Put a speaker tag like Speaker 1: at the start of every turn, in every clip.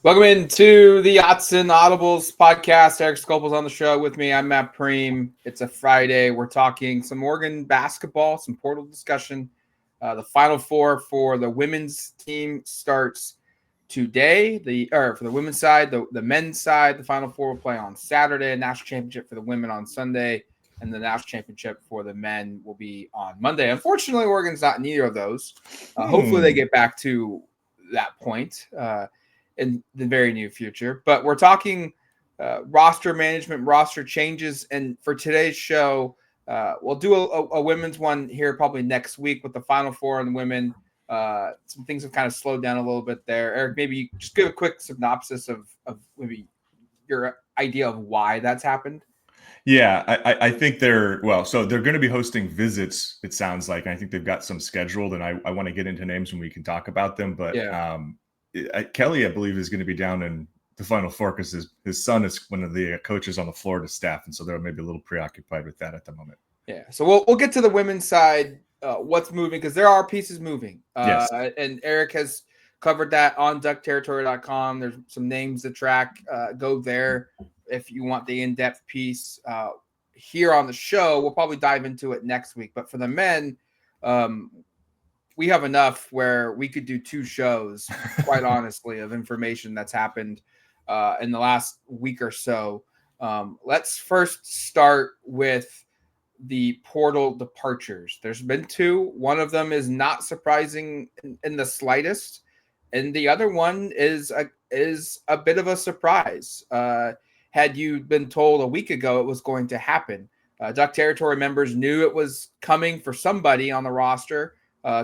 Speaker 1: Welcome into the Autzen Audibles podcast. Eric Scopel's on the show with me. I'm Matt Preem. It's a Friday. We're talking some Oregon basketball, some portal discussion. The Final Four for the women's team starts today. For the women's side, the men's side, the Final Four will play on Saturday. National championship for the women on Sunday, and the national championship for the men will be on Monday. Unfortunately, Oregon's not in either of those. Hopefully, they get back to that point in the very near future. But we're talking roster management, roster changes. And for today's show, we'll do a women's one here probably next week with the Final Four and the women. Some things have kind of slowed down a little bit there. Eric, maybe you just give a quick synopsis of maybe your idea of why that's happened.
Speaker 2: Yeah, I think they're so they're going to be hosting visits, it sounds like. And I think they've got some scheduled, and I want to get into names when we can talk about them. But Kelly, I believe, is going to be down in the Final Four because his son is one of the coaches on the Florida staff. And so they're maybe a little preoccupied with that at the moment.
Speaker 1: Yeah, so we'll get to the women's side, what's moving, because there are pieces moving.
Speaker 2: Yes.
Speaker 1: And Eric has covered that on duckterritory.com. There's some names to track. Go there if you want the in-depth piece. Here on the show, we'll probably dive into it next week. But for the men, we have enough where we could do two shows, quite honestly, of information that's happened in the last week or so. Let's first start with the portal departures. There's been two. One of them is not surprising in the slightest, and the other one is a bit of a surprise. Had you been told a week ago it was going to happen, Duck Territory members knew it was coming for somebody on the roster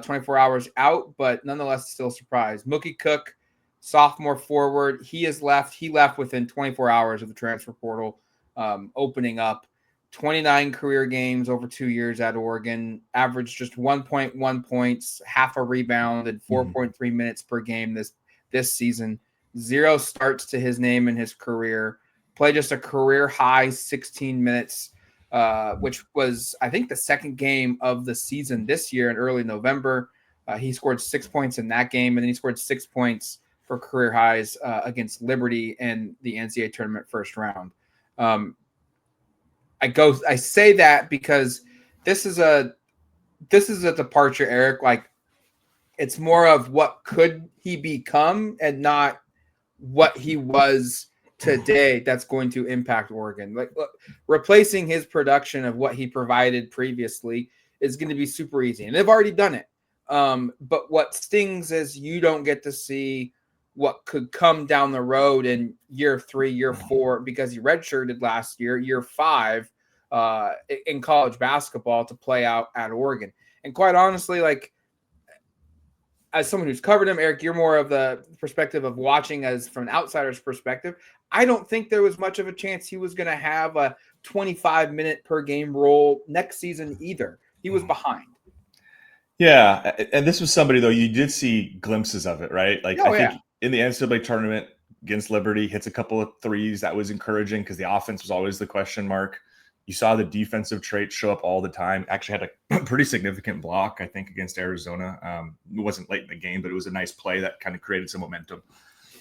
Speaker 1: 24 hours out, but nonetheless still surprised. Mookie Cook, sophomore forward, he has left. He left within 24 hours of the transfer portal opening up. 29 career games over 2 years at Oregon, averaged just 1.1 points, half a rebound, and 4.3 minutes per game this season. 0 starts to his name in his career. Played just a career high 16 minutes, which was, I think, the second game of the season this year in early November. He scored 6 points in that game, and then he scored 6 points for career highs against Liberty in the NCAA tournament first round. I say that because this is a departure, Eric. Like, it's more of what could he become and not what he was today that's going to impact Oregon. Like, look, replacing his production of what he provided previously is going to be super easy, and they've already done it. But what stings is you don't get to see what could come down the road in year 3, year 4, because he redshirted last year, year 5 in college basketball to play out at Oregon. And quite honestly, like, as someone who's covered him, Eric, you're more of the perspective of watching as from an outsider's perspective. I don't think there was much of a chance he was going to have a 25-minute per game role next season either. He was behind.
Speaker 2: Yeah, and this was somebody, though, you did see glimpses of it, right? Like, I think in the NCAA tournament against Liberty, hits a couple of threes. That was encouraging because the offense was always the question mark. You saw the defensive traits show up all the time. Actually had a pretty significant block, I think, against Arizona. It wasn't late in the game, but it was a nice play that kind of created some momentum.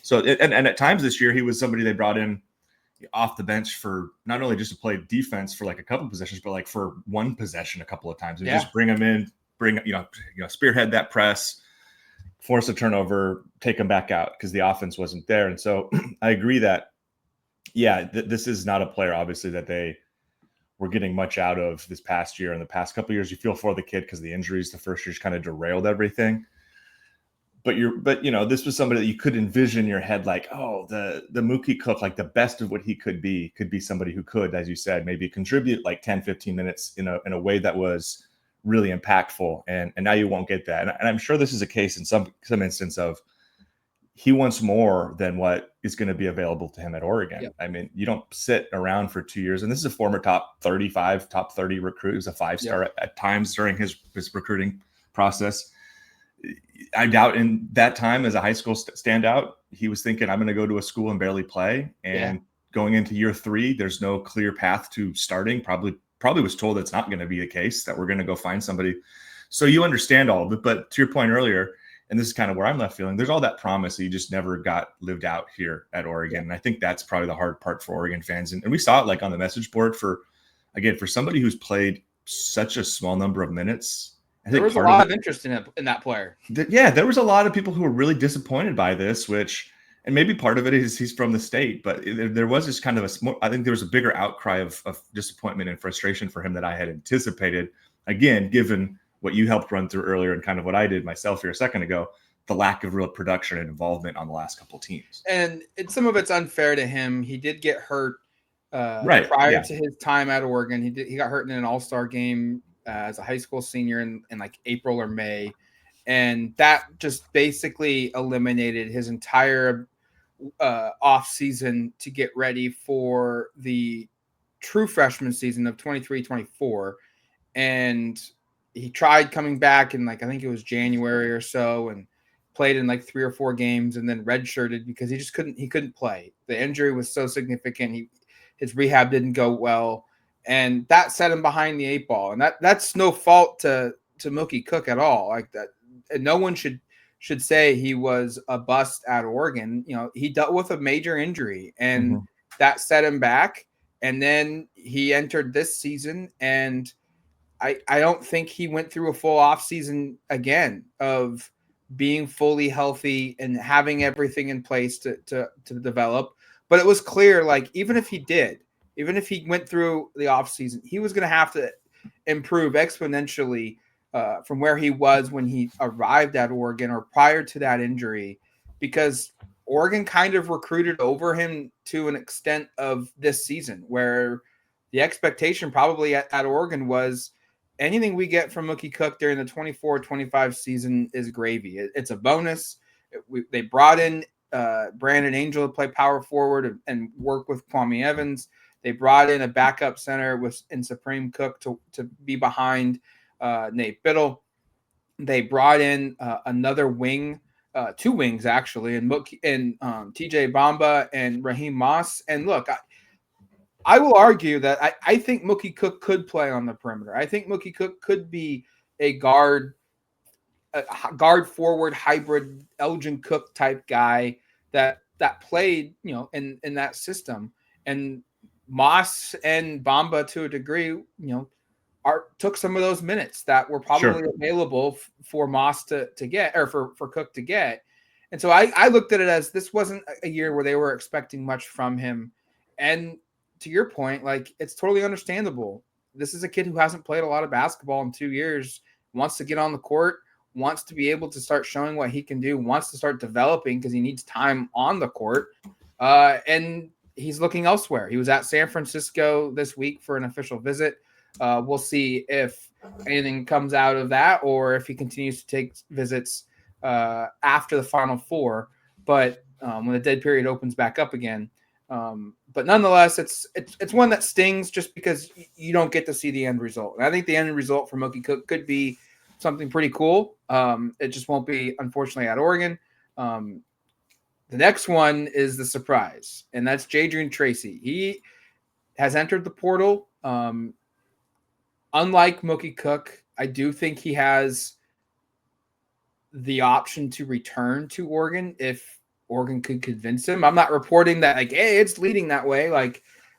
Speaker 2: So, and at times this year, he was somebody they brought in off the bench for not only just to play defense for like a couple possessions, but like for one possession a couple of times. And just bring him in, spearhead that press, force a turnover, take him back out because the offense wasn't there. And so I agree that, this is not a player, obviously, that they were getting much out of this past year. In the past couple of years, you feel for the kid because the injuries the first year's kind of derailed everything. But this was somebody that you could envision in your head, like, oh, the Mookie Cook, like the best of what he could be somebody who could, as you said, maybe contribute like 10, 15 minutes in a way that was really impactful. And now you won't get that. And I'm sure this is a case in some instance of he wants more than what is going to be available to him at Oregon. Yep. I mean, you don't sit around for 2 years. And this is a former top 35, top 30 recruit. He was a 5-star at times during his recruiting process. I doubt in that time as a high school standout, he was thinking, I'm going to go to a school and barely play. And going into year 3, there's no clear path to starting. Probably was told it's not going to be the case, that we're going to go find somebody. So you understand all of it. But to your point earlier, and this is kind of where I'm left feeling, there's all that promise that you just never got lived out here at Oregon. Yeah. And I think that's probably the hard part for Oregon fans. And we saw it like on the message board for somebody who's played such a small number of minutes.
Speaker 1: There was a lot of interest in that player.
Speaker 2: Yeah, there was a lot of people who were really disappointed by this, and maybe part of it is he's from the state, but there was this kind of I think there was a bigger outcry of disappointment and frustration for him that I had anticipated. Again, given what you helped run through earlier and kind of what I did myself here a second ago, the lack of real production and involvement on the last couple teams.
Speaker 1: And some of it's unfair to him. He did get hurt prior to his time at Oregon. He got hurt in an all-star game as a high school senior in like April or May. And that just basically eliminated his entire off season to get ready for the true freshman season of 23-24. And he tried coming back in I think it was January or so, and played in 3 or 4 games and then redshirted because he couldn't play. The injury was so significant. His rehab didn't go well, and that set him behind the 8 ball. And that's no fault to Mookie Cook at all. Like that, and no one should say he was a bust at Oregon. He dealt with a major injury, and that set him back. And then he entered this season, and I don't think he went through a full off season again of being fully healthy and having everything in place to develop. But it was clear, even if he went through the off season, he was going to have to improve exponentially from where he was when he arrived at Oregon or prior to that injury, because Oregon kind of recruited over him to an extent of this season, where the expectation probably at Oregon was anything we get from Mookie Cook during the 24-25 season is gravy. It's a bonus. They brought in Brandon Angel to play power forward and work with Kwame Evans. They brought in a backup center in Supreme Cook to be behind Nate Biddle. They brought in another wing, 2 wings actually, and Mookie and TJ Bamba and Raheem Moss. And look, I will argue that I think Mookie Cook could play on the perimeter. I think Mookie Cook could be a guard forward hybrid Elgin Cook type guy that played, in that system. And Moss and Bamba to a degree, took some of those minutes that were probably available for Moss to get, or for Cook to get. And so I looked at it as this wasn't a year where they were expecting much from him. And to your point, it's totally understandable. This is a kid who hasn't played a lot of basketball in 2 years, wants to get on the court, wants to be able to start showing what he can do, wants to start developing because he needs time on the court. And he's looking elsewhere. He was at San Francisco this week for an official visit. We'll see if anything comes out of that or if he continues to take visits after the Final Four. But when the dead period opens back up again. But nonetheless, it's one that stings just because you don't get to see the end result. And I think the end result for Mookie Cook could be something pretty cool. It just won't be, unfortunately, at Oregon. The next one is the surprise, and that's Jadrien Tracy. He has entered the portal. Unlike Mookie Cook, I do think he has the option to return to Oregon if Oregon could convince him. I'm not reporting that hey, it's leading that way.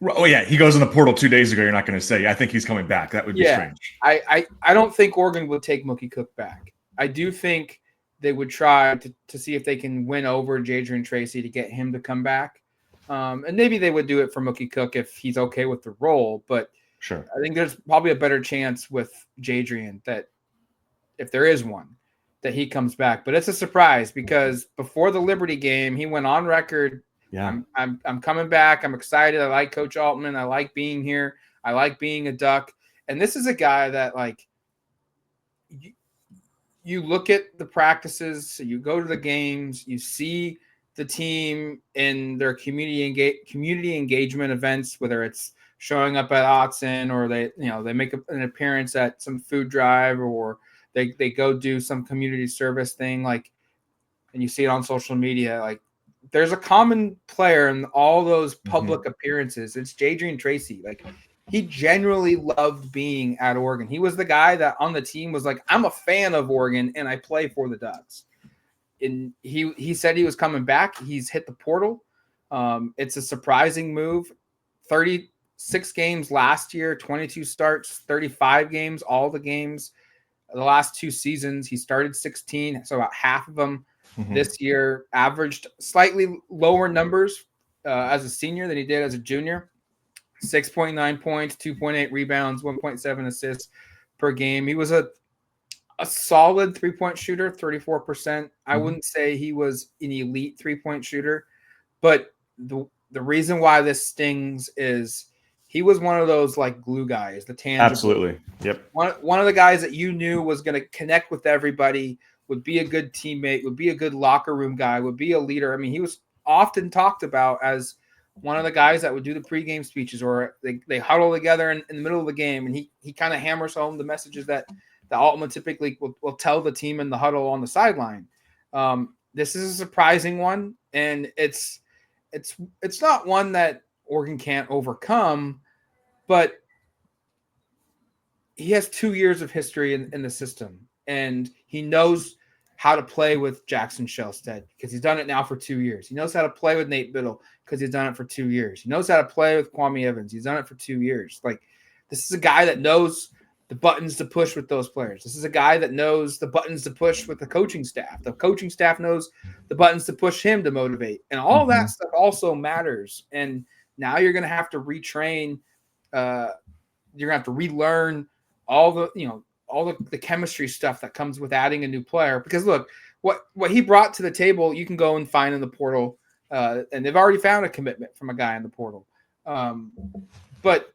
Speaker 2: Oh yeah, he goes in the portal 2 days ago. You're not going to say, I think he's coming back. That would be strange.
Speaker 1: I don't think Oregon would take Mookie Cook back. I do think they would try to see if they can win over Jadrien Tracy to get him to come back. And maybe they would do it for Mookie Cook if he's okay with the role. But
Speaker 2: sure,
Speaker 1: I think there's probably a better chance with Jadrien that if there is one, that he comes back. But it's a surprise because before the Liberty game, he went on record.
Speaker 2: Yeah,
Speaker 1: I'm coming back. I'm excited. I like Coach Altman. I like being here. I like being a Duck. And this is a guy that you look at the practices, so you go to the games, you see the team in their community engagement events, whether it's showing up at Autzen or they make an appearance at some food drive or they go do some community service thing, and you see it on social media. There's a common player in all those public appearances. It's Jadrien Tracy. He genuinely loved being at Oregon. He was the guy that on the team was I'm a fan of Oregon and I play for the Ducks. he said he was coming back. He's hit the portal. It's a surprising move. 36 games last year, 22 starts, 35 games, all the games. The last 2 seasons, he started 16, so about half of them this year. Averaged slightly lower numbers as a senior than he did as a junior. 6.9 points, 2.8 rebounds, 1.7 assists per game. He was a solid 3-point shooter, 34%. I wouldn't say he was an elite 3-point shooter, but the reason why this stings is he was one of those like glue guys, the tangible.
Speaker 2: Absolutely. Yep.
Speaker 1: One of the guys that you knew was going to connect with everybody, would be a good teammate, would be a good locker room guy, would be a leader. I mean, he was often talked about as one of the guys that would do the pregame speeches, or they huddle together in the middle of the game, and he kind of hammers home the messages that the Altman typically will tell the team in the huddle on the sideline. This is a surprising one, and it's not one that Oregon can't overcome, but he has 2 years of history in the system, and he knows how to play with Jackson Shelstead because he's done it now for 2 years. He knows how to play with Nate Biddle because he's done it for 2 years. He knows how to play with Kwame Evans. He's done it for 2 years. Like, this is a guy that knows the buttons to push with those players. This is a guy that knows the buttons to push with the coaching staff. The coaching staff knows the buttons to push him to motivate. And all that stuff also matters. And now you're going to have to retrain. You're going to have to relearn all the chemistry stuff that comes with adding a new player. Because look, what he brought to the table, you can go and find in the portal. And they've already found a commitment from a guy in the portal. But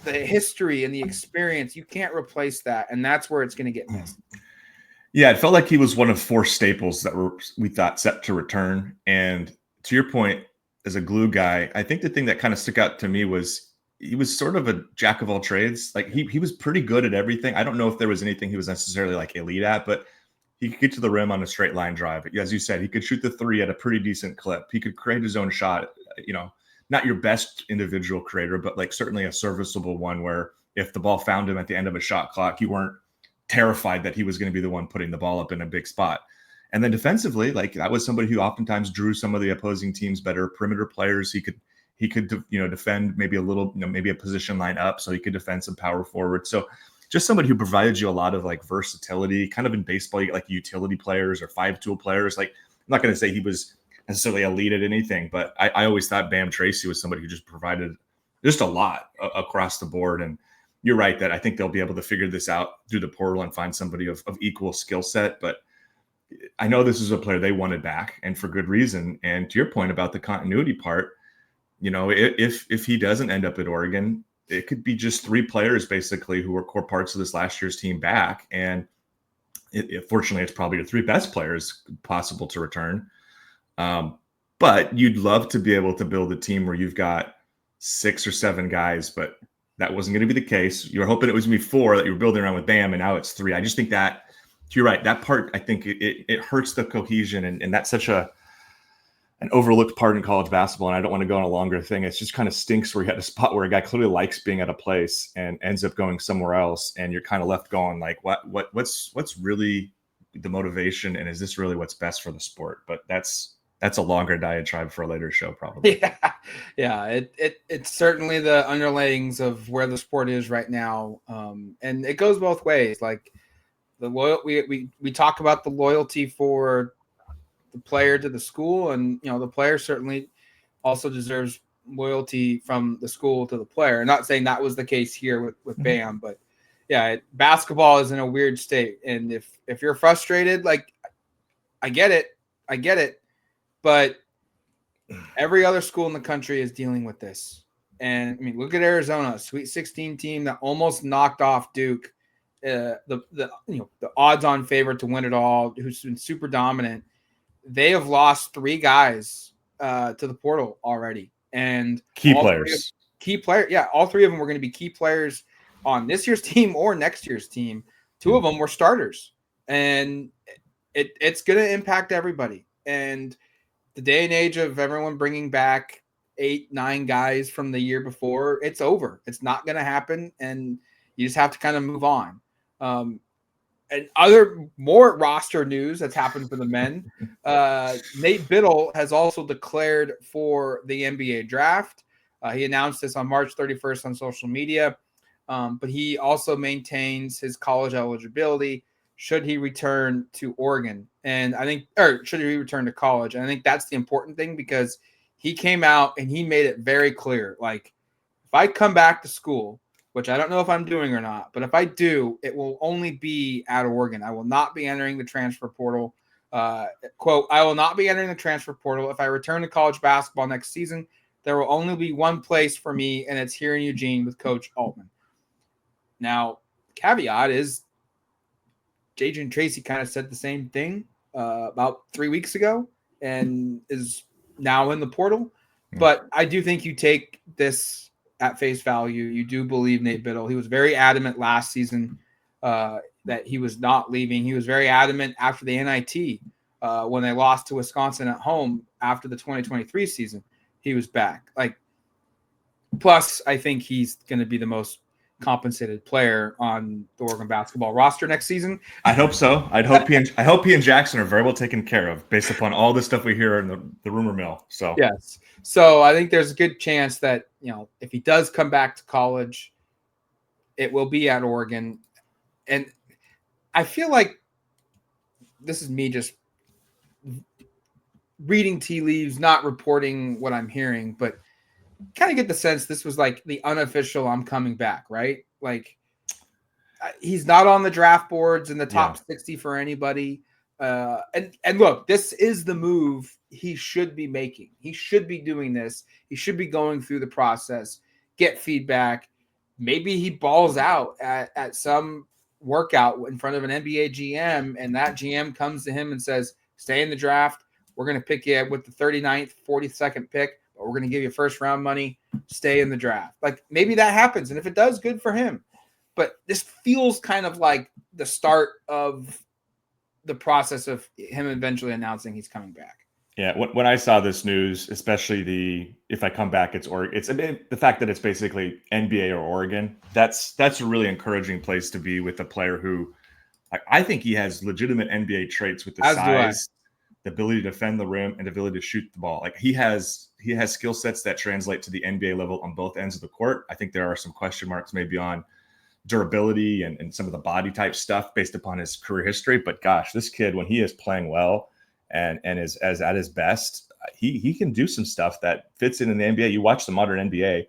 Speaker 1: the history and the experience, you can't replace that, and that's where it's going to get missed.
Speaker 2: Yeah, it felt like he was one of 4 staples that we thought set to return. And to your point, as a glue guy, I think the thing that kind of stuck out to me was he was sort of a jack of all trades. Like he was pretty good at everything. I don't know if there was anything he was necessarily like elite at, but he could get to the rim on a straight line drive. As you said, he could shoot the 3 at a pretty decent clip. He could create his own shot, not your best individual creator, but like certainly a serviceable one where if the ball found him at the end of a shot clock, you weren't terrified that he was going to be the one putting the ball up in a big spot. And then defensively, like that was somebody who oftentimes drew some of the opposing teams better perimeter players. He could defend maybe a little, maybe a position line up, so he could defend some power forward. So just somebody who provided you a lot of like versatility, kind of in baseball, you get like utility players or 5-tool players. Like, I'm not going to say he was necessarily elite at anything, but I always thought Bam Tracy was somebody who just provided just a lot across the board. And you're right that I think they'll be able to figure this out through the portal and find somebody of equal skill set. But I know this is a player they wanted back, and for good reason. And to your point about the continuity part, if he doesn't end up at Oregon, it could be just 3 players basically who were core parts of this last year's team back. And fortunately, it's probably the 3 best players possible to return. But you'd love to be able to build a team where you've got 6 or 7 guys, but that wasn't going to be the case. You were hoping it was going to be 4 that you were building around with Bam, and now it's 3. I just think that, you're right, that part, I think it hurts the cohesion, and that's such an overlooked part in college basketball. And I don't want to go on a longer thing. It just kind of stinks where you had a spot where a guy clearly likes being at a place and ends up going somewhere else, and you're kind of left going like, what's really the motivation, and is this really what's best for the sport? But that's a longer diatribe for a later show, probably.
Speaker 1: Yeah. It's certainly the underlayings of where the sport is right now, and it goes both ways. Like we talk about the loyalty for the player to the school, and the player certainly also deserves loyalty from the school to the player. I'm not saying that was the case here with Bam, but yeah, basketball is in a weird state, and if you're frustrated, like I get it. But every other school in the country is dealing with this. And I mean, look at Arizona, a Sweet 16 team that almost knocked off Duke, the odds-on favorite to win it all, who's been super dominant. They have lost 3 guys to the portal already, and
Speaker 2: key players.
Speaker 1: Yeah, all 3 of them were going to be key players on this year's team or next year's team. 2 of them were starters, and it's going to impact everybody. And the day and age of everyone bringing back 8-9 guys from the year before, it's over. It's not going to happen, and you just have to kind of move on. and other more roster news that's happened for the men. Nate Biddle has also declared for the NBA draft. He announced this on March 31st on social media, but he also maintains his college eligibility should he return to Oregon. And I think, or should he return to college? And I think that's the important thing because he came out and he made it very clear. Like, if I come back to school, which I don't know if I'm doing or not, but if I do, it will only be at Oregon. I will not be entering the transfer portal. Quote, I will not be entering the transfer portal. If I return to college basketball next season, there will only be one place for me, and it's here in Eugene with Coach Altman. Now, caveat is Jadrien Tracy kind of said the same thing about 3 weeks ago and is now in the portal. But I do think you take this at face value. You do believe Nate Biddle. He was very adamant last season that he was not leaving. He was very adamant after the NIT when they lost to Wisconsin at home after the 2023 season. He was back. Like, plus, I think he's going to be the most compensated player on the Oregon basketball roster next season.
Speaker 2: I hope so. I hope he and Jackson are very well taken care of based upon all the stuff we hear in the rumor mill. So
Speaker 1: yes. So I think there's a good chance that, you know, if he does come back to college, it will be at Oregon. And I feel like this is me just reading tea leaves, not reporting what I'm hearing, but kind of get the sense this was like the unofficial I'm coming back, right? Like, he's not on the draft boards in the top 60 for anybody. And look, this is the move he should be making. He should be doing this. He should be going through the process, get feedback. Maybe he balls out at some workout in front of an NBA GM, and that GM comes to him and says, stay in the draft. We're going to pick you with the 39th, 42nd pick, but we're going to give you first round money. Stay in the draft. Like, maybe that happens. And if it does, good for him. But this feels kind of like the start of the process of him eventually announcing he's coming back.
Speaker 2: Yeah, when I saw this news, especially if I come back, it's the fact that it's basically NBA or Oregon. That's a really encouraging place to be with a player who I think he has legitimate NBA traits with the size, the ability to defend the rim, and the ability to shoot the ball. Like, he has skill sets that translate to the NBA level on both ends of the court. I think there are some question marks maybe on durability and some of the body type stuff based upon his career history. But gosh, this kid, when he is playing well and is as at his best, he can do some stuff that fits in the NBA. You watch the modern NBA,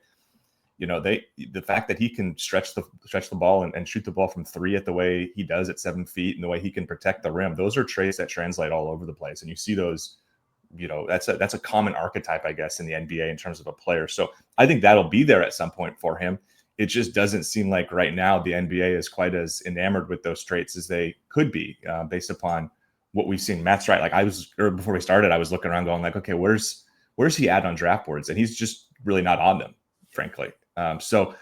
Speaker 2: you know, the fact that he can stretch the ball and shoot the ball from three at the way he does at 7 feet and the way he can protect the rim, those are traits that translate all over the place. And you see those, you know, that's a common archetype, I guess, in the NBA in terms of a player. So I think that'll be there at some point for him. It just doesn't seem like right now the NBA is quite as enamored with those traits as they could be based upon what we've seen. Matt's right. Like, before we started, I was looking around going like, okay, where's he at on draft boards? And he's just really not on them, frankly. So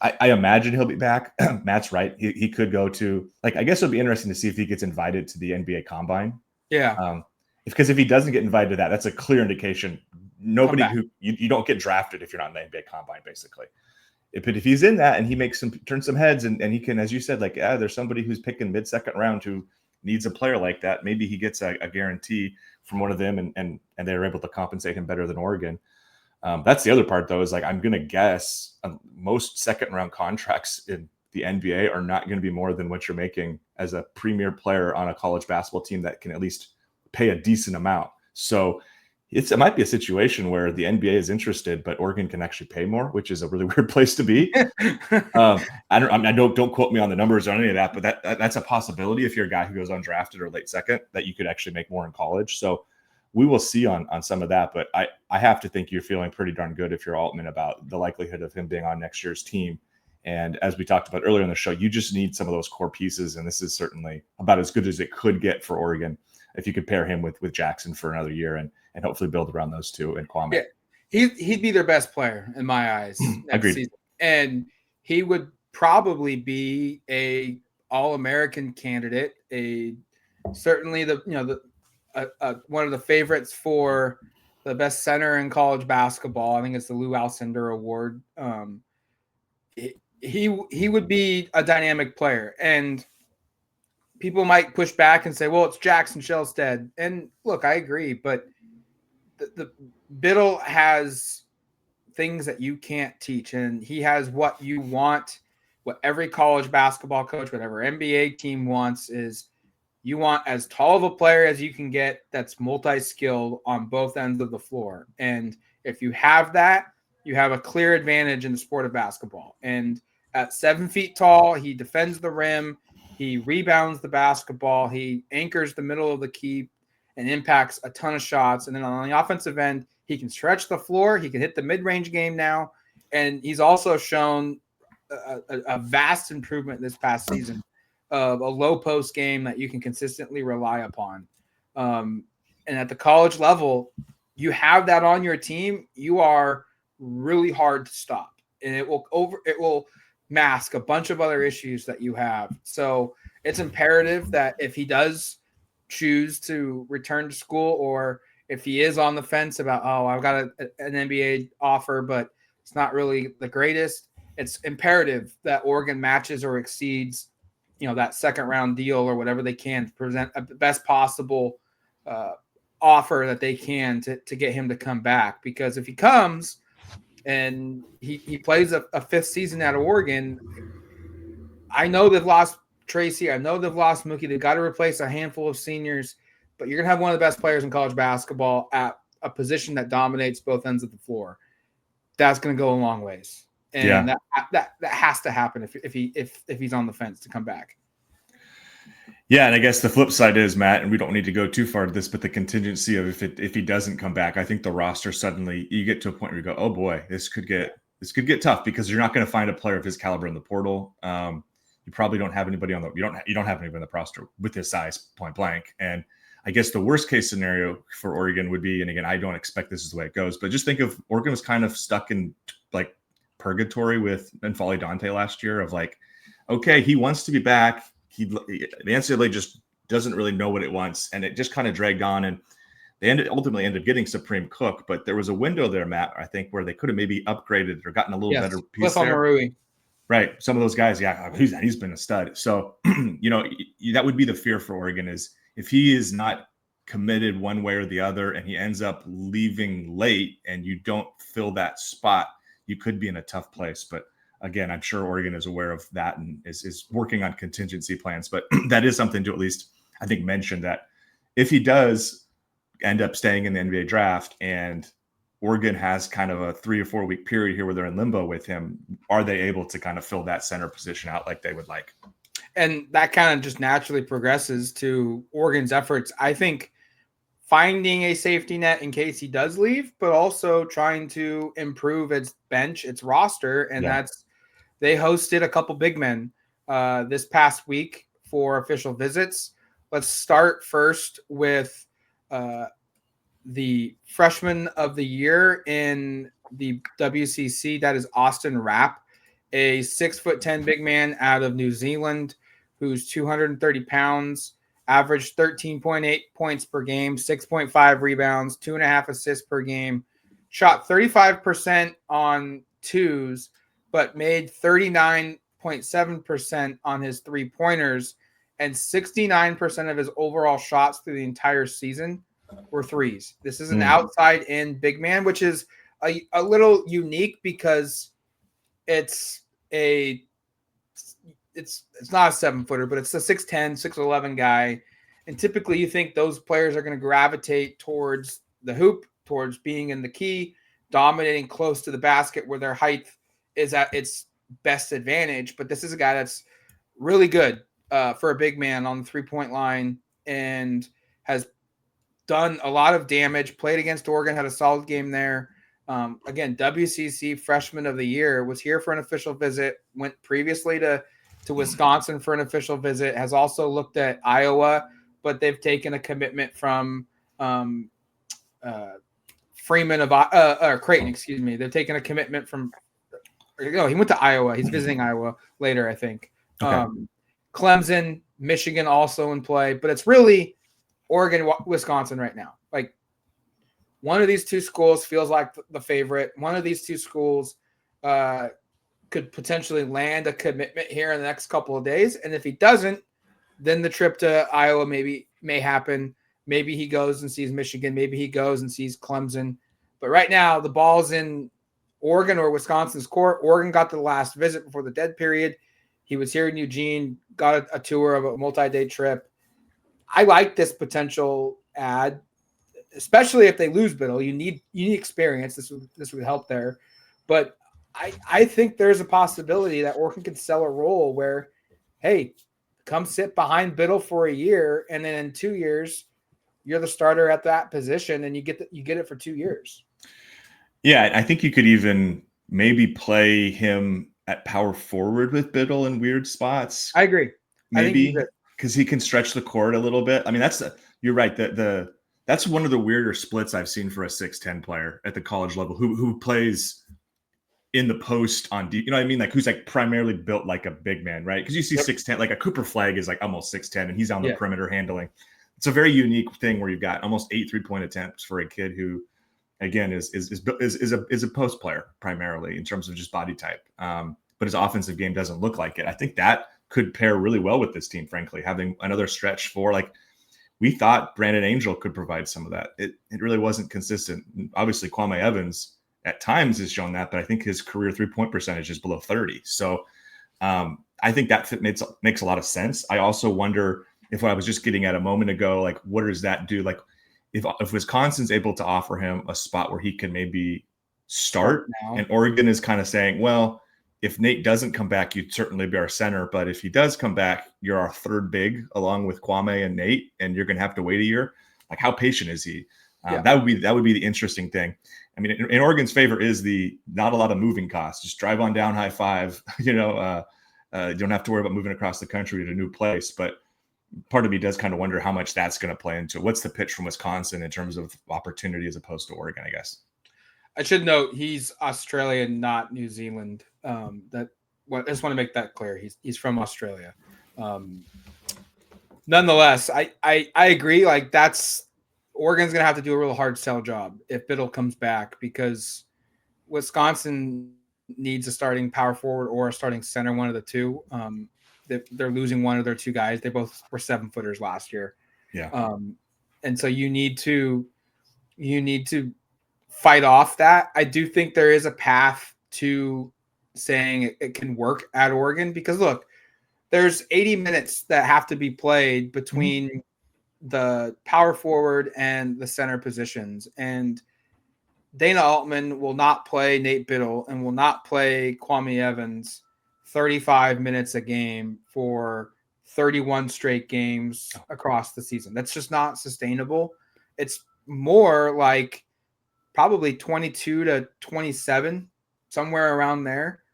Speaker 2: I imagine he'll be back. Matt's right. He could go to, like, I guess it'll be interesting to see if he gets invited to the NBA Combine.
Speaker 1: Yeah.
Speaker 2: Because if he doesn't get invited to that, that's a clear indication. Nobody who you don't get drafted if you're not in the NBA Combine, basically. But if he's in that and he turns some heads and he can, as you said, like, there's somebody who's picking mid-second round who needs a player like that. Maybe he gets a guarantee from one of them and they're able to compensate him better than Oregon. That's the other part, though, is like, I'm going to guess most second round contracts in the NBA are not going to be more than what you're making as a premier player on a college basketball team that can at least pay a decent amount. So it might be a situation where the NBA is interested, but Oregon can actually pay more, which is a really weird place to be. Don't quote me on the numbers or any of that, but that's a possibility if you're a guy who goes undrafted or late second, that you could actually make more in college. So we will see on some of that, but I have to think you're feeling pretty darn good if you're Altman about the likelihood of him being on next year's team. And as we talked about earlier in the show, you just need some of those core pieces, and this is certainly about as good as it could get for Oregon if you could pair him with Jackson for another year and hopefully build around those two and Kwame.
Speaker 1: Yeah, he'd be their best player in my eyes next
Speaker 2: Agreed.
Speaker 1: season, and he would probably be a All-American candidate. Certainly one of the favorites for the best center in college basketball. I think it's the Lou Alcindor Award. He would be a dynamic player, and people might push back and say, well, it's Jackson Shelstead. And look, I agree, but the Biddle has things that you can't teach, and he has what you want, what every college basketball coach, whatever NBA team wants is you want as tall of a player as you can get that's multi-skilled on both ends of the floor. And if you have that, you have a clear advantage in the sport of basketball. And at 7 feet tall, he defends the rim, he rebounds the basketball, he anchors the middle of the key and impacts a ton of shots. And then on the offensive end, he can stretch the floor, he can hit the mid-range game now, and he's also shown a vast improvement this past season of a low post game that you can consistently rely upon. And at the college level, you have that on your team, you are really hard to stop, and it will mask a bunch of other issues that you have. So it's imperative that if he does choose to return to school, or if he is on the fence about, oh, I've got an NBA offer, but it's not really the greatest, it's imperative that Oregon matches or exceeds, that second round deal or whatever they can to present the best possible offer that they can to get him to come back. Because if he comes and he plays a fifth season at Oregon, I know they've lost Tracy. I know they've lost Mookie. They've got to replace a handful of seniors, but you're going to have one of the best players in college basketball at a position that dominates both ends of the floor. That's going to go a long ways. And that has to happen if he's on the fence to come back.
Speaker 2: Yeah, and I guess the flip side is, Matt, and we don't need to go too far to this, but the contingency of if he doesn't come back, I think the roster suddenly, you get to a point where you go, oh boy, this could get tough, because you're not going to find a player of his caliber in the portal. You probably don't have anybody you don't have anybody on the roster with his size, point blank. And I guess the worst case scenario for Oregon would be, and again, I don't expect this is the way it goes, but just think of Oregon was kind of stuck in like purgatory with N'Faly Dante last year of like, okay, he wants to be back. The NCAA just doesn't really know what it wants, and it just kind of dragged on, and they ultimately ended up getting Supreme Cook. But there was a window there, Matt, I think, where they could have maybe upgraded or gotten a little better piece there.
Speaker 1: Marui.
Speaker 2: Right. Some of those guys, he's been a stud. So, that would be the fear for Oregon, is if he is not committed one way or the other and he ends up leaving late and you don't fill that spot, you could be in a tough place. But again, I'm sure Oregon is aware of that and is working on contingency plans. But that is something to at least, I think, mention, that if he does end up staying in the NBA draft and Oregon has kind of a 3 or 4 week period here where they're in limbo with him, are they able to kind of fill that center position out like they would like?
Speaker 1: And that kind of just naturally progresses to Oregon's efforts, I think, finding a safety net in case he does leave, but also trying to improve its bench, its roster. And they hosted a couple big men this past week for official visits. Let's start first with the freshman of the year in the WCC. That is Austin Rapp, a 6'10" big man out of New Zealand who's 230 pounds, averaged 13.8 points per game, 6.5 rebounds, 2.5 assists per game, shot 35% on twos, but made 39.7% on his three-pointers, and 69% of his overall shots through the entire season were threes. This is an outside-in big man, which is a little unique because it's not a 7-footer, but it's a 6'10", 6'11" guy. And typically you think those players are going to gravitate towards the hoop, towards being in the key, dominating close to the basket where their height is at its best advantage. But this is a guy that's really good for a big man on the three-point line and has done a lot of damage, played against Oregon, had a solid game there. Again, WCC freshman of the year, was here for an official visit, went previously to Wisconsin for an official visit, has also looked at Iowa, but they've taken a commitment from Freeman or Creighton, excuse me. They've taken a commitment from, he went to Iowa. He's visiting Iowa later, I think. Okay. Clemson, Michigan also in play, but it's really Oregon, Wisconsin right now. Like, one of these two schools feels like the favorite. One of these two schools could potentially land a commitment here in the next couple of days. And if he doesn't, Then the trip to Iowa may happen. Maybe he goes and sees Michigan. Maybe he goes and sees Clemson. But right now, the ball's in Oregon or Wisconsin's court. Oregon got the last visit before the dead period. He was here in Eugene, got a tour of a multi-day trip. I like this potential ad, especially if they lose Biddle. You need experience. This would help there. But I think there's a possibility that Oregon could sell a role where, hey, come sit behind Biddle for a year, and then in 2 years, you're the starter at that position, and you get it for 2 years.
Speaker 2: Yeah, I think you could even maybe play him at power forward with Biddle in weird spots.
Speaker 1: I agree.
Speaker 2: Maybe because he can stretch the court a little bit. I mean, you're right. That's one of the weirder splits I've seen for a 6'10" player at the college level who plays in the post on deep. You know what I mean? Like who's like primarily built like a big man, right? Because you see 6'10", like a Cooper Flag is like almost 6'10", and he's on the perimeter handling. It's a very unique thing where you've got almost 8 3-point attempts for a kid who, again, is a post player primarily in terms of just body type. But his offensive game doesn't look like it. I think that could pair really well with this team, frankly, having another stretch for like we thought Brandon Angel could provide some of that. It really wasn't consistent. Obviously, Kwame Evans at times has shown that, but I think his career 3-point percentage is below 30. So I think that fit makes a lot of sense. I also wonder if what I was just getting at a moment ago, like what does that do? Like if Wisconsin's able to offer him a spot where he can maybe start and Oregon is kind of saying, well, if Nate doesn't come back, you'd certainly be our center. But if he does come back, you're our third big along with Kwame and Nate, and you're going to have to wait a year. Like how patient is he? That would be the interesting thing. I mean, in Oregon's favor is the not a lot of moving costs. Just drive on down I-5. You don't have to worry about moving across the country to a new place. But part of me does kind of wonder how much that's going to play into it. What's the pitch from Wisconsin in terms of opportunity as opposed to Oregon, I guess.
Speaker 1: I should note he's Australian, not New Zealand. I just want to make that clear. He's from Australia. Nonetheless, I agree. Like that's Oregon's gonna have to do a real hard sell job if Biddle comes back because Wisconsin needs a starting power forward or a starting center, one of the two. They're losing one of their two guys. They both were 7-footers last year.
Speaker 2: Yeah.
Speaker 1: And so you need to fight off that. I do think there is a path to saying it can work at Oregon because look, there's 80 minutes that have to be played between the power forward and the center positions. And Dana Altman will not play Nate Biddle and will not play Kwame Evans 35 minutes a game for 31 straight games across the season. That's just not sustainable. It's more like probably 22 to 27, somewhere around there,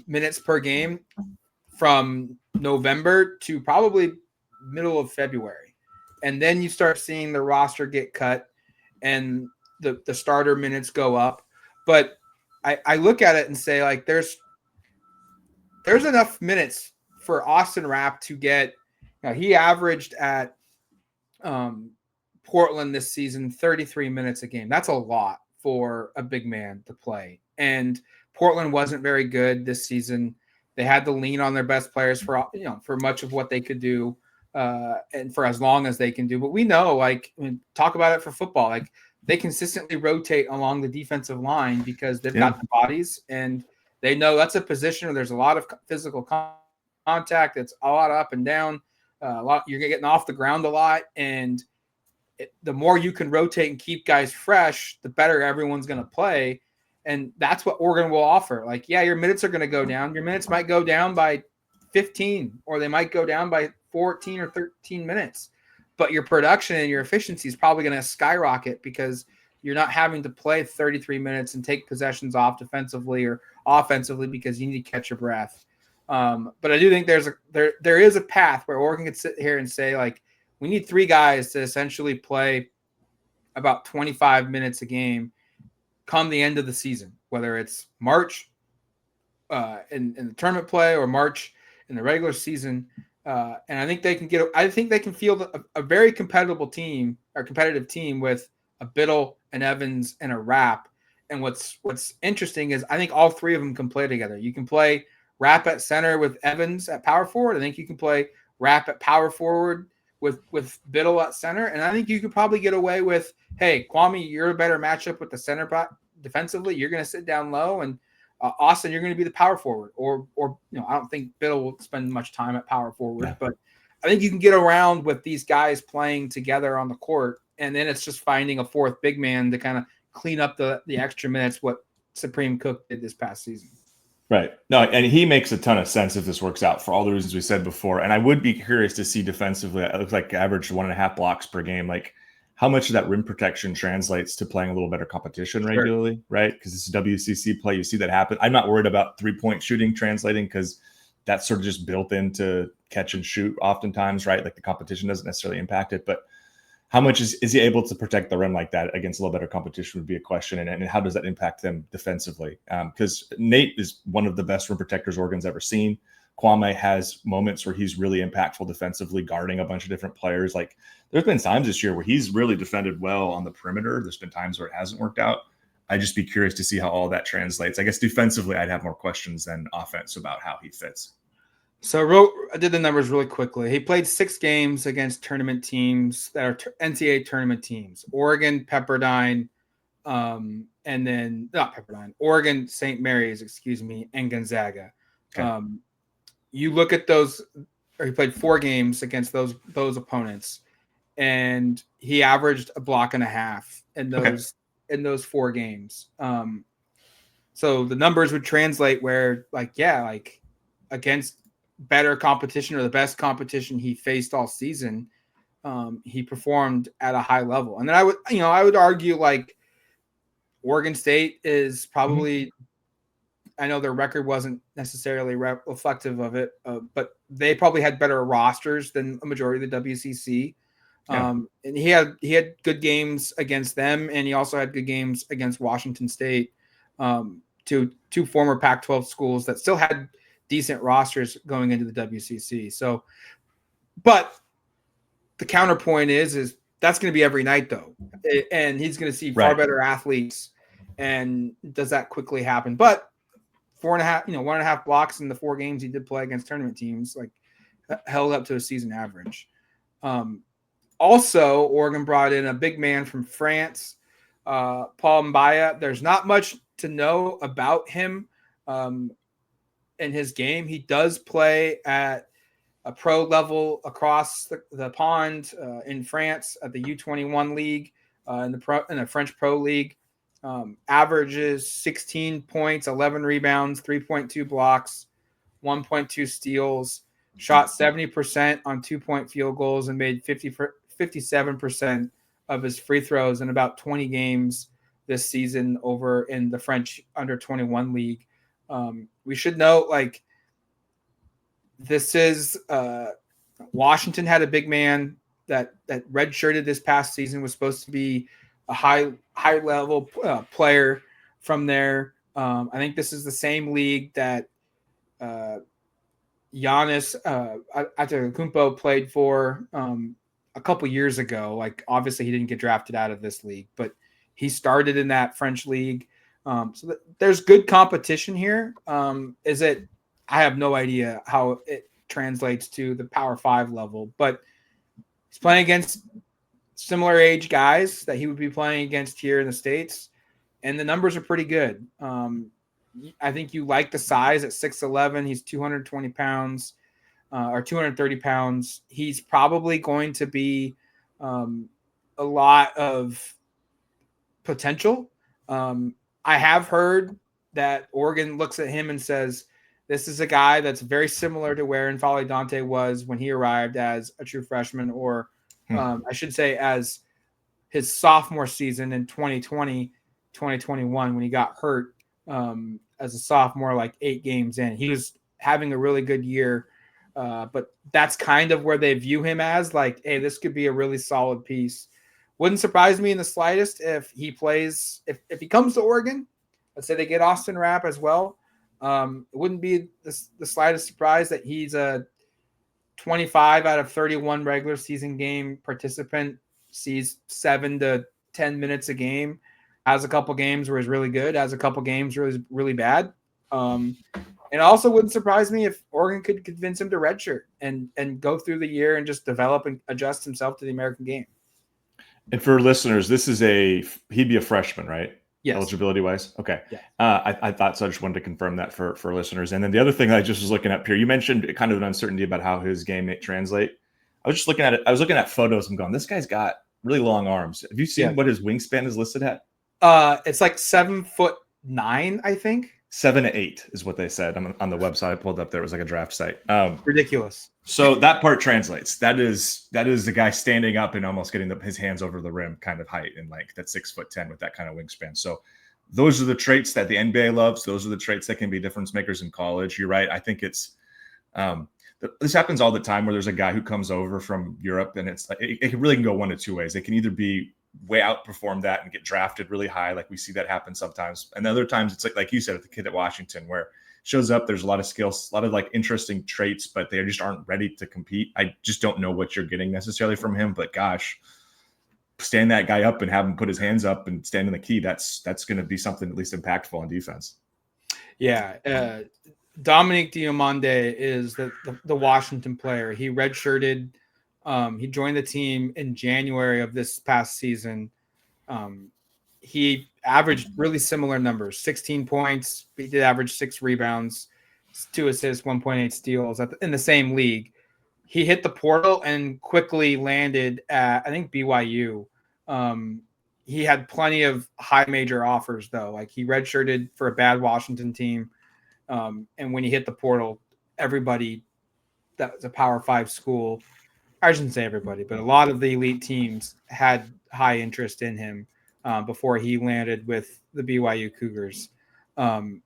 Speaker 1: minutes per game from November to probably middle of February. And then you start seeing the roster get cut and the starter minutes go up. But I look at it and say, like, there's enough minutes for Austin Rapp to get. He averaged at Portland this season 33 minutes a game. That's a lot for a big man to play. And Portland wasn't very good this season. They had to lean on their best players for much of what they could do and for as long as they can do. But we know, talk about it for football. Like they consistently rotate along the defensive line because they've got the bodies and they know that's a position where there's a lot of physical contact. It's a lot up and down. You're getting off the ground a lot. And the more you can rotate and keep guys fresh, the better everyone's going to play. And that's what Oregon will offer. Like, yeah, your minutes are going to go down. Your minutes might go down by 15, or they might go down by 14 or 13 minutes. But your production and your efficiency is probably going to skyrocket because you're not having to play 33 minutes and take possessions off defensively or offensively because you need to catch your breath. But I do think there is a path where Oregon could sit here and say, like, we need 3 guys to essentially play about 25 minutes a game come the end of the season, whether it's March in the tournament play or March in the regular season. And I think they can field a very competitive team with a Biddle, an Evans, and a Rapp. And what's interesting is I think all 3 of them can play together. You can play Rapp at center with Evans at power forward. I think you can play Rapp at power forward with Biddle at center. And I think you could probably get away with, hey, Kwame, you're a better matchup with the center back defensively. You're going to sit down low, and Austin, you're going to be the power forward. Or I don't think Biddle will spend much time at power forward, but I think you can get around with these guys playing together on the court, and then it's just finding a fourth big man to kind of clean up the extra minutes, what Supreme Cook did this past season.
Speaker 2: Right. No, and he makes a ton of sense if this works out for all the reasons we said before. And I would be curious to see defensively, it looks like average 1.5 blocks per game. Like how much of that rim protection translates to playing a little better competition regularly, right? Because it's WCC play. You see that happen. I'm not worried about 3-point shooting translating because that's sort of just built into catch and shoot oftentimes, right? Like the competition doesn't necessarily impact it, but how much is he able to protect the rim like that against a little better competition would be a question. And how does that impact them defensively? Because Nate is one of the best rim protectors Oregon's ever seen. Kwame has moments where he's really impactful defensively, guarding a bunch of different players. Like there's been times this year where he's really defended well on the perimeter. There's been times where it hasn't worked out. I'd just be curious to see how all that translates. I guess defensively, I'd have more questions than offense about how he fits.
Speaker 1: So I did the numbers really quickly. He played 6 games against tournament teams that are NCAA tournament teams: Oregon, Pepperdine, and then not Pepperdine, Oregon, St. Mary's, and Gonzaga.
Speaker 2: Okay.
Speaker 1: You look at those, or he played 4 games against those opponents, and he averaged a block and a half in those 4 games. So the numbers would translate where, against better competition or the best competition he faced all season, he performed at a high level. And then I would argue like Oregon State is probably, I know their record wasn't necessarily reflective of it, but they probably had better rosters than a majority of the WCC. Yeah. And he had good games against them, and he also had good games against Washington State, two former Pac-12 schools that still had decent rosters going into the WCC. So, but the counterpoint is that's going to be every night though. And he's going to see far better athletes. And does that quickly happen? But 1.5 blocks in the 4 games he did play against tournament teams, like held up to a season average. Also, Oregon brought in a big man from France, Paul Mbaya. There's not much to know about him. In his game, he does play at a pro level across the pond in France at the U21 league, in the French pro league. Averages 16 points, 11 rebounds, 3.2 blocks, 1.2 steals, shot 70% on 2-point field goals, and made 57% of his free throws in about 20 games this season over in the French under 21 league. We should note, like, this is Washington had a big man that redshirted this past season, was supposed to be a high level player from there. I think this is the same league that Giannis Antetokounmpo played for a couple years ago. Like, obviously he didn't get drafted out of this league, but he started in that French league. So there's good competition here. I have no idea how it translates to the Power 5 level, but he's playing against similar age guys that he would be playing against here in the States, and the numbers are pretty good. I think you like the size at 6'11". He's 220 pounds or 230 pounds. He's probably going to be a lot of potential. I have heard that Oregon looks at him and says, this is a guy that's very similar to where N'Faly Dante was when he arrived as a true freshman, or I should say as his sophomore season in 2020, 2021, when he got hurt as a sophomore, like 8 games in. He was having a really good year, but that's kind of where they view him as, like, hey, this could be a really solid piece. Wouldn't surprise me in the slightest if he plays, if he comes to Oregon. Let's say they get Austin Rapp as well. It wouldn't be the slightest surprise that he's a 25 out of 31 regular season game participant, sees 7 to 10 minutes a game, has a couple games where he's really good, has a couple games where he's really bad. it also wouldn't surprise me if Oregon could convince him to redshirt and go through the year and just develop and adjust himself to the American game.
Speaker 2: And for listeners, he'd be a freshman, right?
Speaker 1: Yes.
Speaker 2: Eligibility wise. Okay.
Speaker 1: Yeah.
Speaker 2: I thought so. I just wanted to confirm that for listeners. And then the other thing I just was looking up here, you mentioned kind of an uncertainty about how his game may translate. I was just looking at it. I was looking at photos and going, this guy's got really long arms. Have you seen what his wingspan is listed at?
Speaker 1: It's like 7'9", I think.
Speaker 2: 7 to 8 is what they said on the website I pulled up. There was like a draft site.
Speaker 1: Ridiculous.
Speaker 2: So that part translates. That is the guy standing up and almost getting his hands over the rim kind of height, and like that 6'10" with that kind of wingspan. So those are the traits that the NBA loves. Those are the traits that can be difference makers in college. You're right. I think it's this happens all the time where there's a guy who comes over from Europe, and it's like it really can go one of two ways. It can either be way outperform that and get drafted really high, like we see that happen sometimes, and other times it's like you said, the kid at Washington, where shows up, there's a lot of skills, a lot of like interesting traits, but they just aren't ready to compete. I just don't know what you're getting necessarily from him, but gosh, stand that guy up and have him put his hands up and stand in the key. That's going to be something at least impactful on defense.
Speaker 1: Yeah. Dominique Diomande is the Washington player. He redshirted. He joined the team in January of this past season. He averaged really similar numbers, 16 points. He did average 6 rebounds, 2 assists, 1.8 steals in the same league. He hit the portal and quickly landed at, I think, BYU. He had plenty of high major offers, though. Like, he redshirted for a bad Washington team. And when he hit the portal, everybody that was a Power 5 school, I shouldn't say everybody, but a lot of the elite teams had high interest in him before he landed with the BYU Cougars. And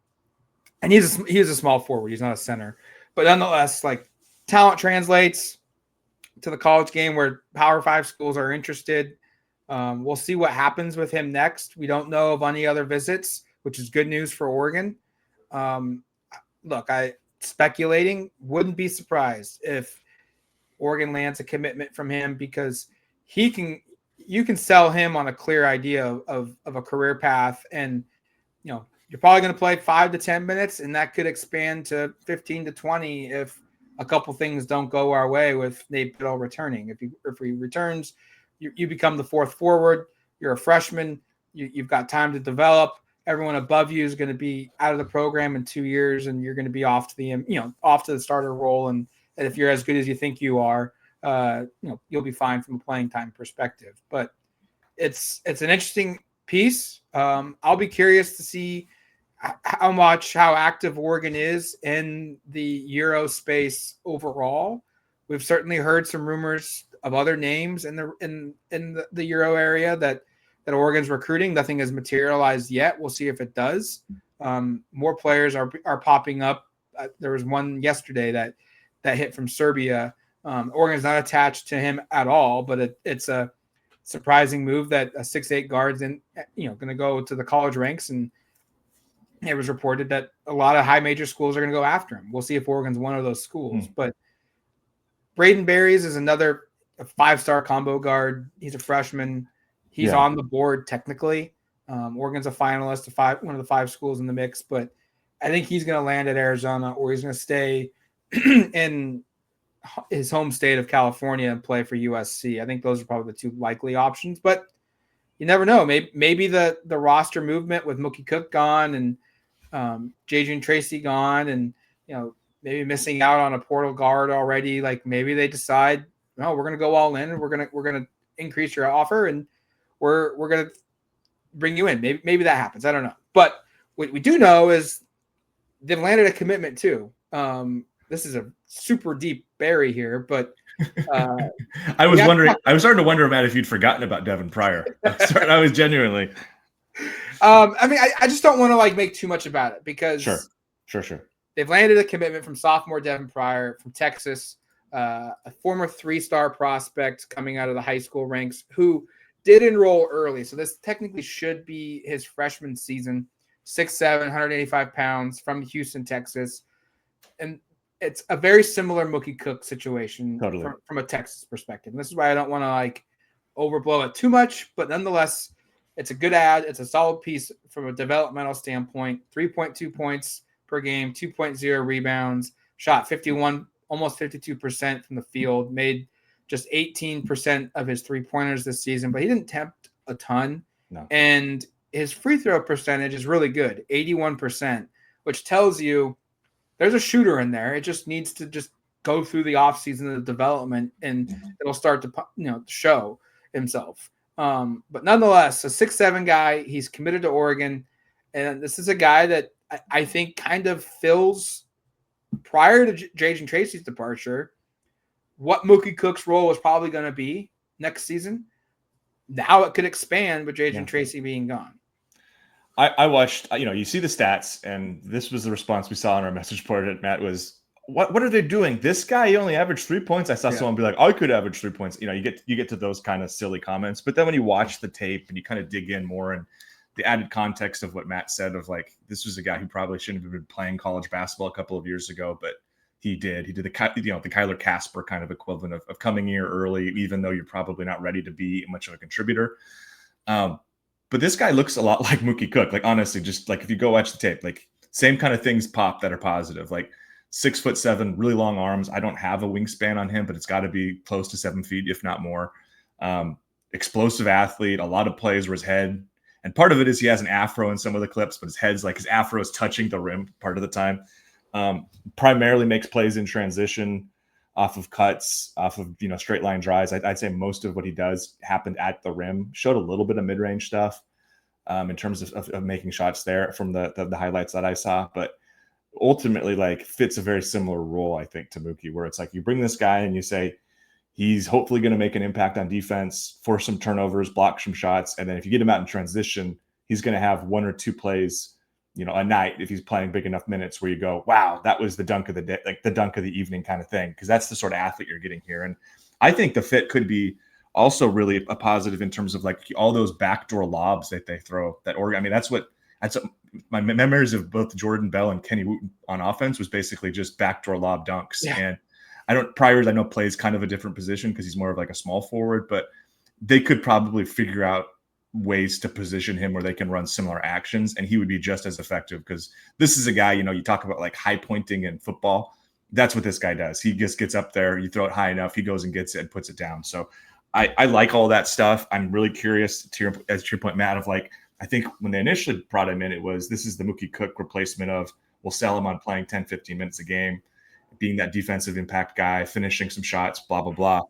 Speaker 1: he's a small forward. He's not a center. But nonetheless, like, talent translates to the college game where Power 5 schools are interested. We'll see what happens with him next. We don't know of any other visits, which is good news for Oregon. Look, speculating, wouldn't be surprised if Oregon lands a commitment from him, because you can sell him on a clear idea of a career path, and you're probably going to play 5 to 10 minutes, and that could expand to 15 to 20 if a couple things don't go our way with Nate Biddle returning. If he returns, you become the fourth forward. You're a freshman. You've got time to develop. Everyone above you is going to be out of the program in 2 years, and you're going to be off to the starter role. And if you're as good as you think you are, you'll be fine from a playing time perspective. But it's an interesting piece. I'll be curious to see how active Oregon is in the Euro space overall. We've certainly heard some rumors of other names in the Euro area that Oregon's recruiting. Nothing has materialized yet. We'll see if it does. More players are popping up. There was one yesterday that hit from Serbia. Oregon's not attached to him at all, but it's a surprising move that a 6'8" guard's going to go to the college ranks, and it was reported that a lot of high major schools are going to go after him. We'll see if Oregon's one of those schools. But Braden Berries is another 5-star combo guard. He's a freshman. He's on the board technically. Oregon's a finalist, one of the 5 schools in the mix, but I think he's going to land at Arizona, or he's going to stay in his home state of California and play for USC. I think those are probably the 2 likely options, but you never know. Maybe the roster movement with Mookie Cook gone and Jadrien Tracy gone, and maybe missing out on a portal guard already. Like, maybe they decide, no, we're going to go all in, and we're going to increase your offer, and we're going to bring you in. Maybe that happens. I don't know. But what we do know is they've landed a commitment too. This is a super deep bury here, but
Speaker 2: I was starting to wonder, Matt, if you'd forgotten about Devin Pryor. I was genuinely.
Speaker 1: I just don't want to make too much about it, because
Speaker 2: Sure.
Speaker 1: They've landed a commitment from sophomore Devin Pryor from Texas, a former 3-star prospect coming out of the high school ranks who did enroll early. So this technically should be his freshman season. 6'7", 185 pounds, from Houston, Texas. And it's a very similar Mookie Cook situation from a Texas perspective. And this is why I don't want to overblow it too much, but nonetheless, it's a good ad. It's a solid piece from a developmental standpoint. 3.2 points per game, 2.0 rebounds, shot 51, almost 52% from the field, made just 18% of his three-pointers this season, but he didn't attempt a ton.
Speaker 2: No.
Speaker 1: And his free throw percentage is really good, 81%, which tells you there's a shooter in there. It just needs to just go through the offseason of development, and it'll start to show himself. But nonetheless, a 6'7" guy. He's committed to Oregon, and this is a guy that I think kind of fills, prior to Jadrien Tracy's departure, what Mookie Cook's role was probably going to be next season. Now it could expand with Jadrien Tracy being gone.
Speaker 2: I watched, you see the stats, and this was the response we saw on our message board at Matt was, what are they doing? This guy, he only averaged 3 points. I saw someone be like, I could average 3 points. You get to those kind of silly comments. But then when you watch the tape and you kind of dig in more, and the added context of what Matt said of like, this was a guy who probably shouldn't have been playing college basketball a couple of years ago, but he did the Kyler Casper kind of equivalent of coming here early, even though you're probably not ready to be much of a contributor. But this guy looks a lot like Mookie Cook. Like, honestly, just like if you go watch the tape, like same kind of things pop that are positive. Like 6'7", really long arms. I don't have a wingspan on him, but it's got to be close to 7 feet, if not more. Explosive athlete, a lot of plays where his head, and part of it is he has an afro in some of the clips, but his afro is touching the rim part of the time. Primarily makes plays in transition, off of cuts, off of straight line drives. I'd say most of what he does happened at the rim. Showed a little bit of mid-range stuff in terms of making shots there from the highlights that I saw, but ultimately like fits a very similar role, I think, to Mookie, where it's like you bring this guy and you say he's hopefully going to make an impact on defense, force some turnovers, block some shots, and then if you get him out in transition, he's going to have 1 or 2 plays a night if he's playing big enough minutes where you go, wow, that was the dunk of the day, like the dunk of the evening kind of thing, because that's the sort of athlete you're getting here. And I think the fit could be also really a positive in terms of like all those backdoor lobs that they throw that Oregon. I mean, that's what my memories of both Jordan Bell and Kenny Wooten on offense was basically just backdoor lob dunks. Yeah. And Pryor's, I know, plays kind of a different position because he's more of like a small forward, but they could probably figure out ways to position him where they can run similar actions, and he would be just as effective, because this is a guy, you talk about like high pointing in football. That's what this guy does. He just gets up there, you throw it high enough, he goes and gets it and puts it down. So I like all that stuff. I'm really curious to your point, Matt, of like, I think when they initially brought him in, this is the Mookie Cook replacement of, we'll sell him on playing 10, 15 minutes a game, being that defensive impact guy, finishing some shots, blah, blah, blah.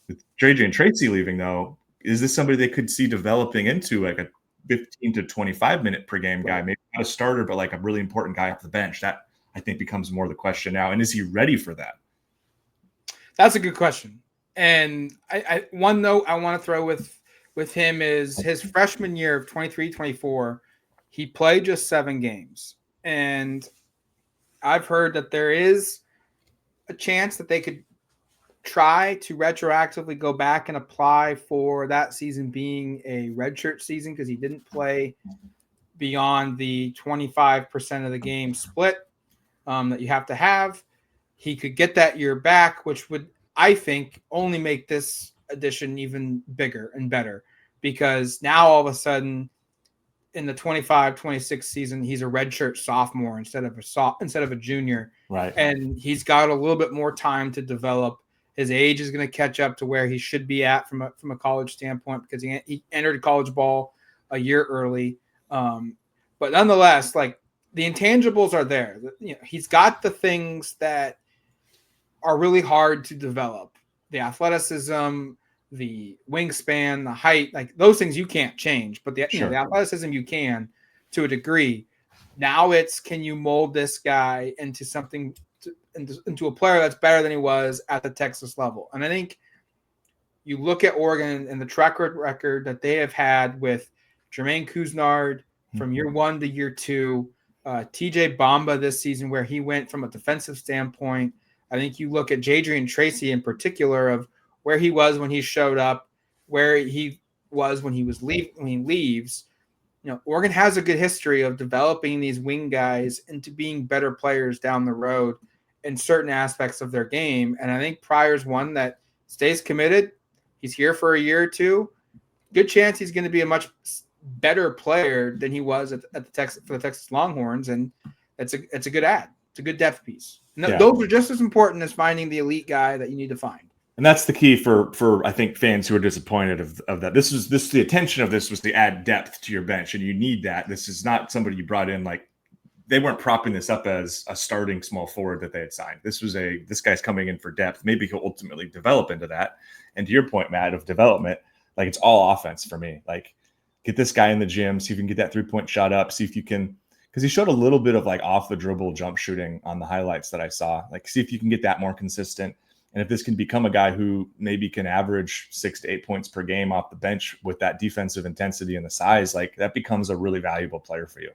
Speaker 2: With Jadrien Tracy leaving, though, is this somebody they could see developing into like a 15 to 25 minute per game guy? Maybe not a starter, but like a really important guy off the bench. That, I think, becomes more the question now. And is he ready for that?
Speaker 1: That's a good question. And one note I want to throw with him is his freshman year of 23-24, he played just 7 games. And I've heard that there is a chance that they could try to retroactively go back and apply for that season being a redshirt season, because he didn't play beyond the 25% of the game split that you have to have. He could get that year back, which would, I think, only make this addition even bigger and better, because now all of a sudden in the 25-26 season, he's a redshirt sophomore instead of a junior.
Speaker 2: Right.
Speaker 1: And he's got a little bit more time to develop. His age is going to catch up to where he should be at from a college standpoint, because he entered college ball a year early. But nonetheless, like, the intangibles are there. He's got the things that are really hard to develop: the athleticism, the wingspan, the height. Like, those things you can't change, but the athleticism you can, to a degree. Now it's, can you mold this guy into something, into a player that's better than he was at the Texas level? And I think you look at Oregon and the track record that they have had with Jermaine Couisnard from year 1 to year 2, TJ Bamba this season, where he went from a defensive standpoint. I think you look at Jadrien Tracy in particular, of where he was when he showed up, where he was when he leaves. Oregon has a good history of developing these wing guys into being better players down the road in certain aspects of their game. And I think Pryor's one that stays committed. He's here for a year or two. Good chance he's going to be a much better player than he was for the Texas Longhorns. And it's a good ad. It's a good depth piece. And those are just as important as finding the elite guy that you need to find.
Speaker 2: And that's the key for I think fans who are disappointed of that. The attention of this was to add depth to your bench, and you need that. This is not somebody you brought in like they weren't propping this up as a starting small forward that they had signed. This guy's coming in for depth. Maybe he'll ultimately develop into that. And to your point, Matt, of development, like it's all offense for me. Like get this guy in the gym, see if you can get that 3-point shot up, see if you can, because he showed a little bit of like off the dribble jump shooting on the highlights that I saw. Like see if you can get that more consistent. And if this can become a guy who maybe can average 6 to 8 points per game off the bench with that defensive intensity and the size, like that becomes a really valuable player for you.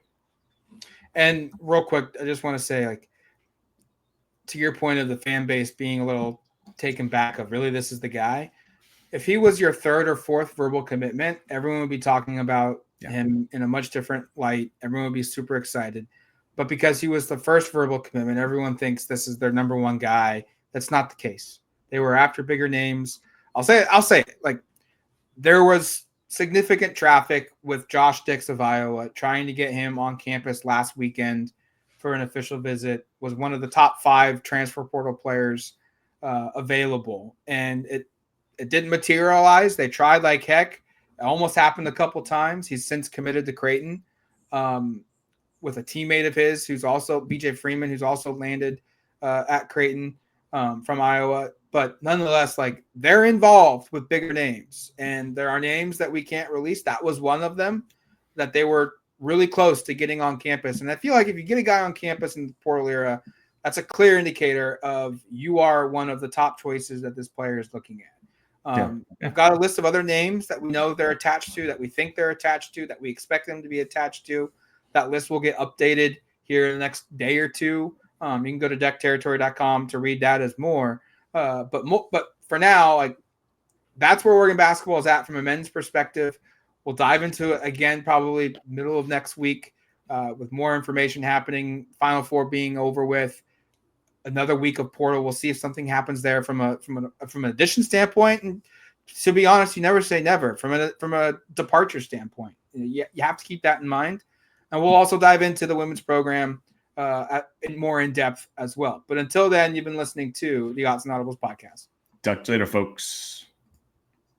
Speaker 1: And real quick, I just want to say, like, to your point of the fan base being a little taken back of really this is the guy. If he was your third or fourth verbal commitment, everyone would be talking about him in a much different light. Everyone would be super excited. But because he was the first verbal commitment, everyone thinks this is their number one guy. That's not the case. They were after bigger names. I'll say it. Like, there was significant traffic with Josh Dix of Iowa trying to get him on campus last weekend for an official visit. Was one of the top 5 transfer portal players available, and it didn't materialize. They tried like heck. It almost happened a couple times. He's since committed to Creighton with a teammate of his who's also BJ Freeman, who's also landed at Creighton from Iowa. But nonetheless, like they're involved with bigger names, and there are names that we can't release. That was one of them that they were really close to getting on campus. And I feel like if you get a guy on campus in the portal era, that's a clear indicator of you are one of the top choices that this player is looking at. We've got a list of other names that we know they're attached to, that we think they're attached to, that we expect them to be attached to. That list will get updated here in the next day or two. You can go to deckterritory.com to read that as more. But for now, like that's where Oregon basketball is at from a men's perspective. We'll dive into it again probably middle of next week with more information happening. Final Four being over with, another week of portal. We'll see if something happens there from an addition standpoint. And to be honest, you never say never from a departure standpoint. You have to keep that in mind. And we'll also dive into the women's program more in depth as well. But until then, you've been listening to the Autzen Audibles podcast.
Speaker 2: Talk to you later, folks.